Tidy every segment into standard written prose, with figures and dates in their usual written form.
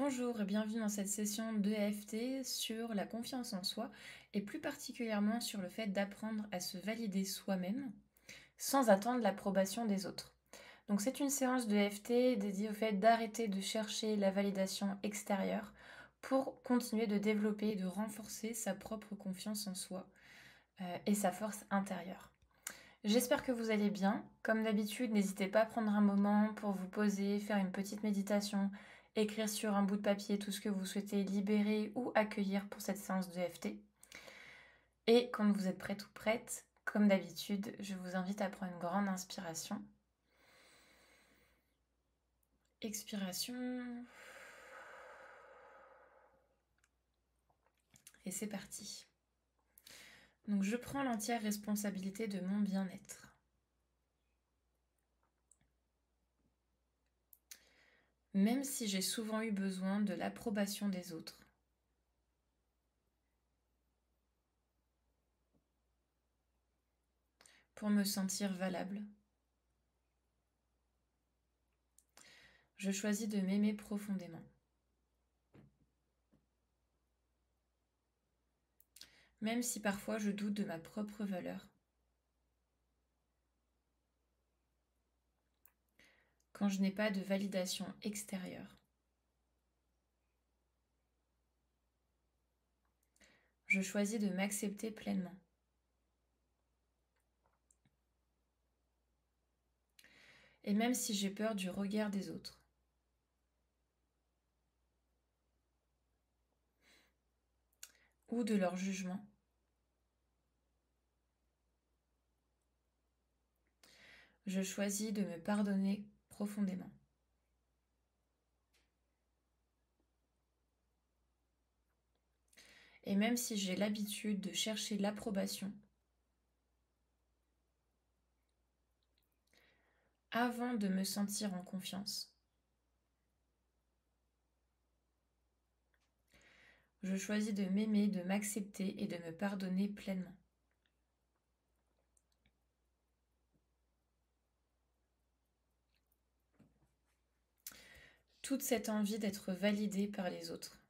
Bonjour et bienvenue dans cette session d'EFT sur la confiance en soi et plus particulièrement sur le fait d'apprendre à se valider soi-même sans attendre l'approbation des autres. Donc c'est une séance d'EFT dédiée au fait d'arrêter de chercher la validation extérieure pour continuer de développer et de renforcer sa propre confiance en soi et sa force intérieure. J'espère que vous allez bien. Comme d'habitude, n'hésitez pas à prendre un moment pour vous poser, faire une petite méditation, écrire sur un bout de papier tout ce que vous souhaitez libérer ou accueillir pour cette séance de FT. Et quand vous êtes prête ou prête, comme d'habitude, je vous invite à prendre une grande inspiration. Expiration. Et c'est parti. Donc je prends l'entière responsabilité de mon bien-être. Même si j'ai souvent eu besoin de l'approbation des autres. Pour me sentir valable. Je choisis de m'aimer profondément. Même si parfois je doute de ma propre valeur. Quand je n'ai pas de validation extérieure. Je choisis de m'accepter pleinement. Et même si j'ai peur du regard des autres. Ou de leur jugement. Je choisis de me pardonner profondément. Et même si j'ai l'habitude de chercher l'approbation, avant de me sentir en confiance, je choisis de m'aimer, de m'accepter et de me pardonner pleinement. Toute cette envie d'être validée par les autres.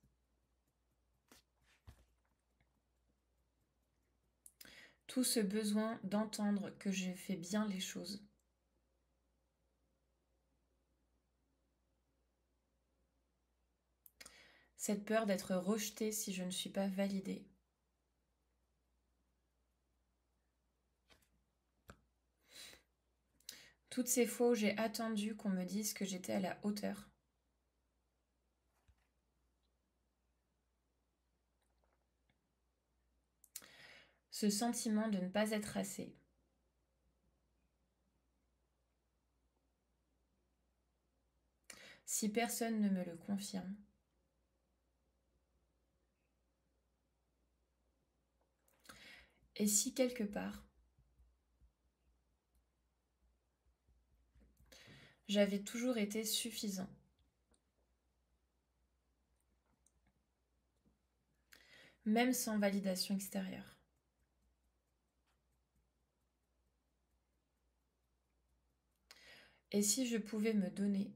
Tout ce besoin d'entendre que je fais bien les choses. Cette peur d'être rejetée si je ne suis pas validée. Toutes ces fois où j'ai attendu qu'on me dise que j'étais à la hauteur. Ce sentiment de ne pas être assez. Si personne ne me le confirme. Et si quelque part, j'avais toujours été suffisant. Même sans validation extérieure. Et si je pouvais me donner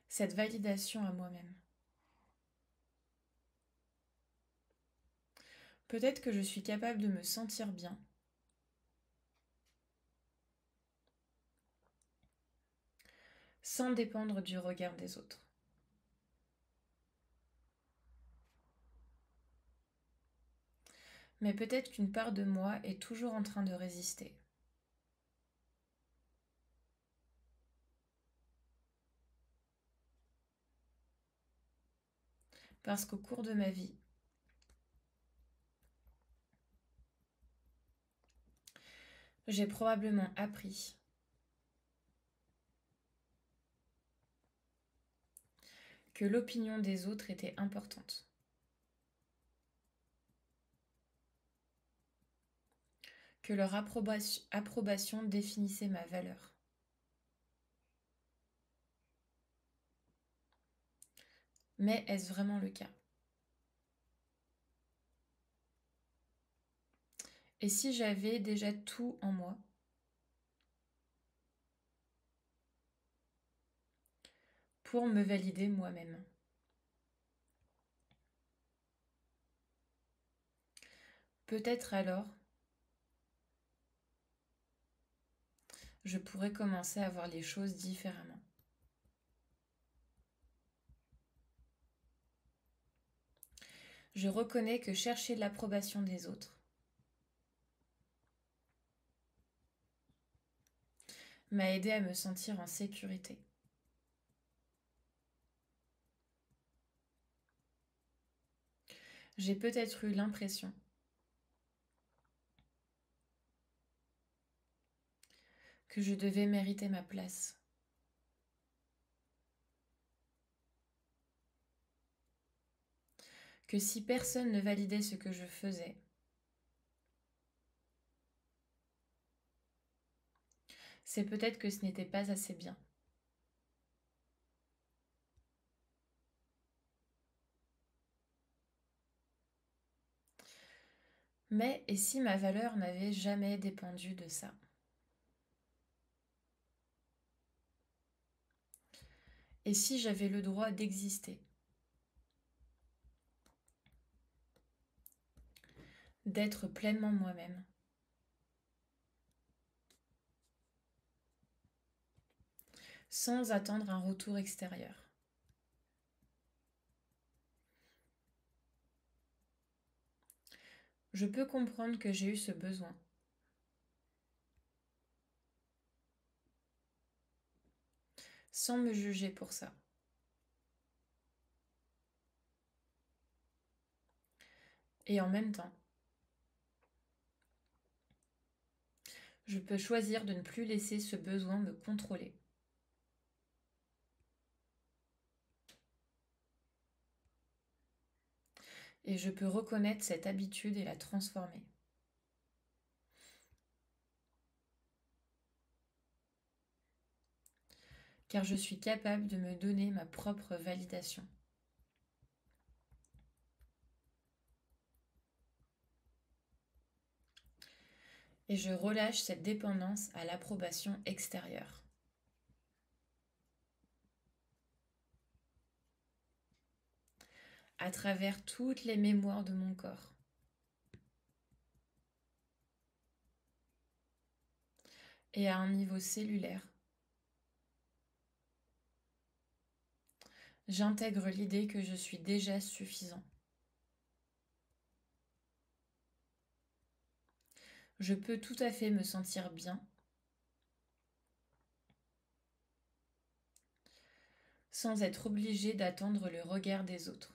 cette validation à moi-même. Peut-être que je suis capable de me sentir bien. Sans dépendre du regard des autres. Mais peut-être qu'une part de moi est toujours en train de résister. Parce qu'au cours de ma vie, j'ai probablement appris que l'opinion des autres était importante. Que leur approbation définissait ma valeur. Mais est-ce vraiment le cas? Et si j'avais déjà tout en moi? pour me valider moi-même. Peut-être alors, je pourrais commencer à voir les choses différemment. Je reconnais que chercher l'approbation des autres m'a aidé à me sentir en sécurité. J'ai peut-être eu l'impression que je devais mériter ma place. Que si personne ne validait ce que je faisais, c'est peut-être que ce n'était pas assez bien. Mais et si ma valeur n'avait jamais dépendu de ça? Et si j'avais le droit d'exister, d'être pleinement moi-même, sans attendre un retour extérieur? Je peux comprendre que j'ai eu ce besoin. Sans me juger pour ça. Et en même temps, je peux choisir de ne plus laisser ce besoin me contrôler. Et je peux reconnaître cette habitude et la transformer. Car je suis capable de me donner ma propre validation. Et je relâche cette dépendance à l'approbation extérieure. À travers toutes les mémoires de mon corps. Et à un niveau cellulaire, j'intègre l'idée que je suis déjà suffisant. Je peux tout à fait me sentir bien sans être obligé d'attendre le regard des autres.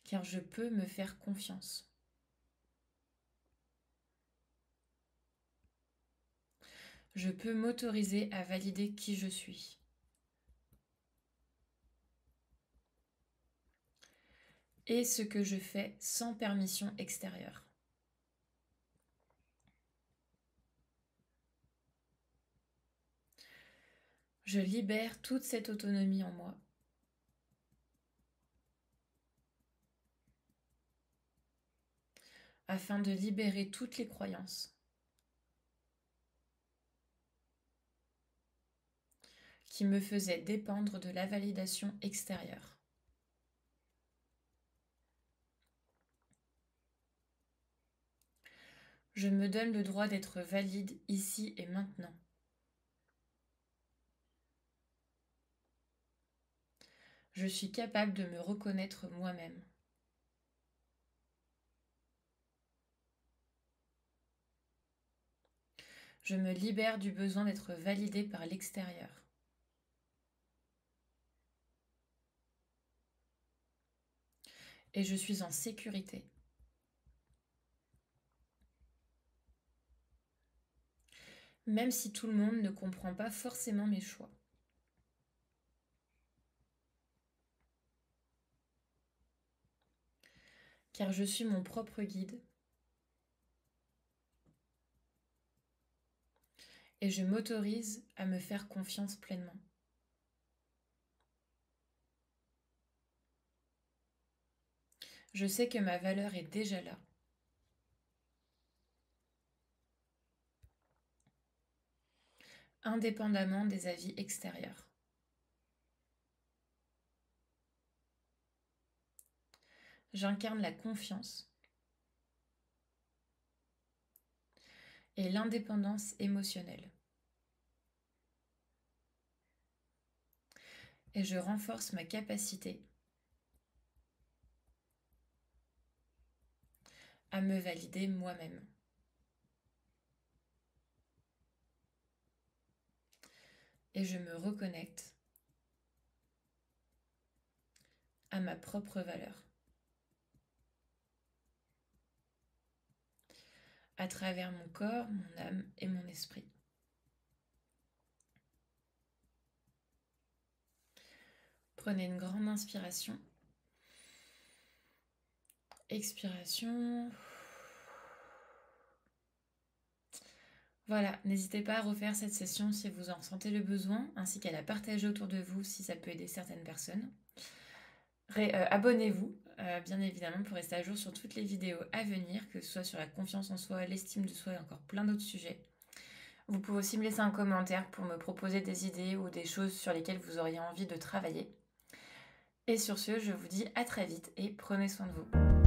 Car je peux me faire confiance. Je peux m'autoriser à valider qui je suis. Et ce que je fais sans permission extérieure. Je libère toute cette autonomie en moi. Afin de libérer toutes les croyances qui me faisaient dépendre de la validation extérieure. Je me donne le droit d'être valide ici et maintenant. Je suis capable de me reconnaître moi-même. Je me libère du besoin d'être validée par l'extérieur. Et je suis en sécurité. Même si tout le monde ne comprend pas forcément mes choix. Car je suis mon propre guide. Et je m'autorise à me faire confiance pleinement. Je sais que ma valeur est déjà là. indépendamment des avis extérieurs. J'incarne la confiance et l'indépendance émotionnelle. Et je renforce ma capacité à me valider moi-même. Et je me reconnecte à ma propre valeur à travers mon corps, mon âme et mon esprit. Prenez une grande inspiration. Expiration. Voilà, n'hésitez pas à refaire cette session si vous en ressentez le besoin, ainsi qu'à la partager autour de vous si ça peut aider certaines personnes. Abonnez-vous, bien évidemment, pour rester à jour sur toutes les vidéos à venir, que ce soit sur la confiance en soi, l'estime de soi et encore plein d'autres sujets. Vous pouvez aussi me laisser un commentaire pour me proposer des idées ou des choses sur lesquelles vous auriez envie de travailler. Et sur ce, je vous dis à très vite et prenez soin de vous.